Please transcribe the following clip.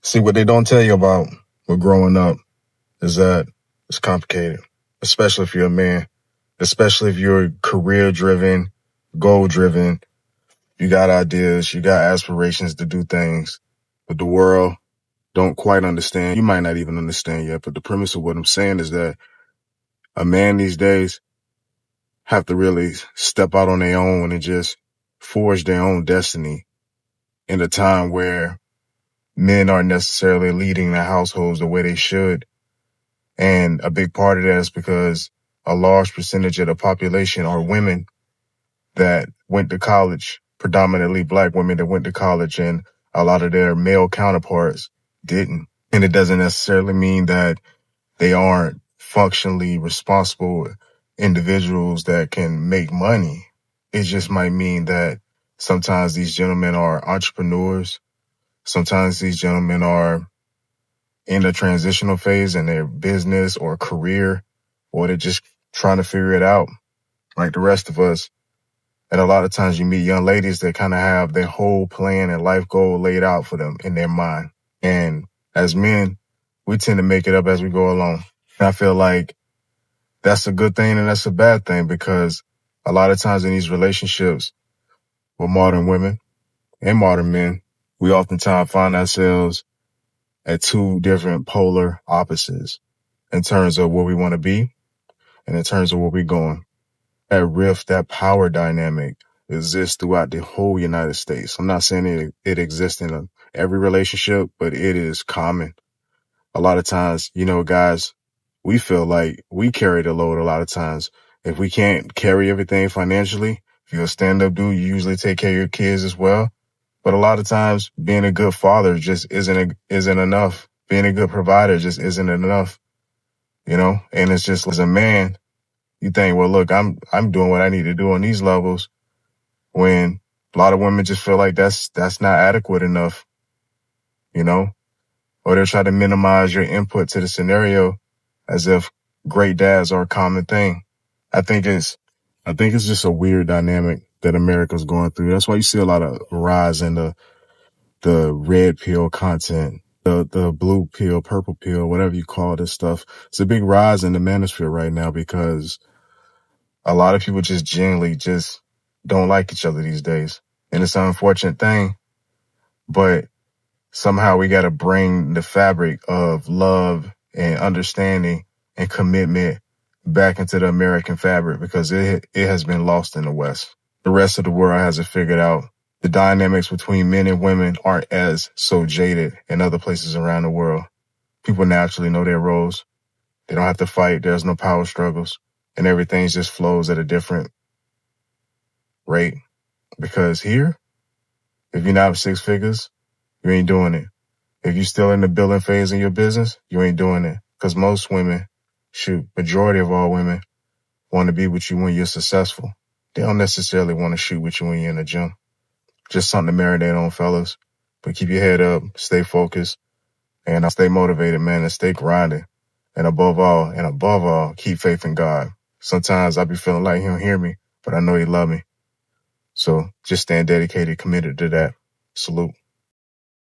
See, what they don't tell you about with growing up is that it's complicated, especially if you're a man, especially if you're career driven, goal driven. You got ideas, you got aspirations to do things, but the world don't quite understand. You might not even understand yet, but the premise of what I'm saying is that a man these days have to really step out on their own and just forge their own destiny in a time where men aren't necessarily leading their households the way they should. And a big part of that is because a large percentage of the population are women that went to college, predominantly black women that went to college, and a lot of their male counterparts didn't. And it doesn't necessarily mean that they aren't functionally responsible individuals that can make money. It just might mean that sometimes these gentlemen are entrepreneurs. Sometimes these gentlemen are in a transitional phase in their business or career, or they're just trying to figure it out like the rest of us. And a lot of times you meet young ladies that kind of have their whole plan and life goal laid out for them in their mind. And as men, we tend to make it up as we go along. And I feel like that's a good thing and that's a bad thing, because a lot of times in these relationships with modern women and modern men, we oftentimes find ourselves at two different polar opposites in terms of where we want to be and in terms of where we're going. That rift, that power dynamic exists throughout the whole United States. I'm not saying it exists in every relationship, but it is common. A lot of times, guys, we feel like we carry the load a lot of times. If we can't carry everything financially, if you're a stand-up dude, you usually take care of your kids as well. But a lot of times being a good father just isn't enough. Being a good provider just isn't enough, and it's just, as a man, you think, well, look, I'm doing what I need to do on these levels, when a lot of women just feel like that's not adequate enough, or they're trying to minimize your input to the scenario as if great dads are a common thing. I think it's just a weird dynamic that America's going through. That's why you see a lot of rise in the red pill content, the blue pill, purple pill, whatever you call this stuff. It's a big rise in the manosphere right now because a lot of people just genuinely just don't like each other these days. And it's an unfortunate thing, but somehow we got to bring the fabric of love and understanding and commitment back into the American fabric, because it has been lost in the West. The rest of the world hasn't figured out. The dynamics between men and women aren't as so jaded in other places around the world. People naturally know their roles. They don't have to fight. There's no power struggles, and everything just flows at a different rate. Because here, if you're not six figures, you ain't doing it. If you're still in the building phase in your business, you ain't doing it. Because most women, majority of all women want to be with you when you're successful. They don't necessarily want to shoot with you when you're in the gym. Just something to marinate on, fellas. But keep your head up, stay focused, and stay motivated, man, and stay grinding. And above all, keep faith in God. Sometimes I be feeling like he don't hear me, but I know he love me. So just stand dedicated, committed to that. Salute.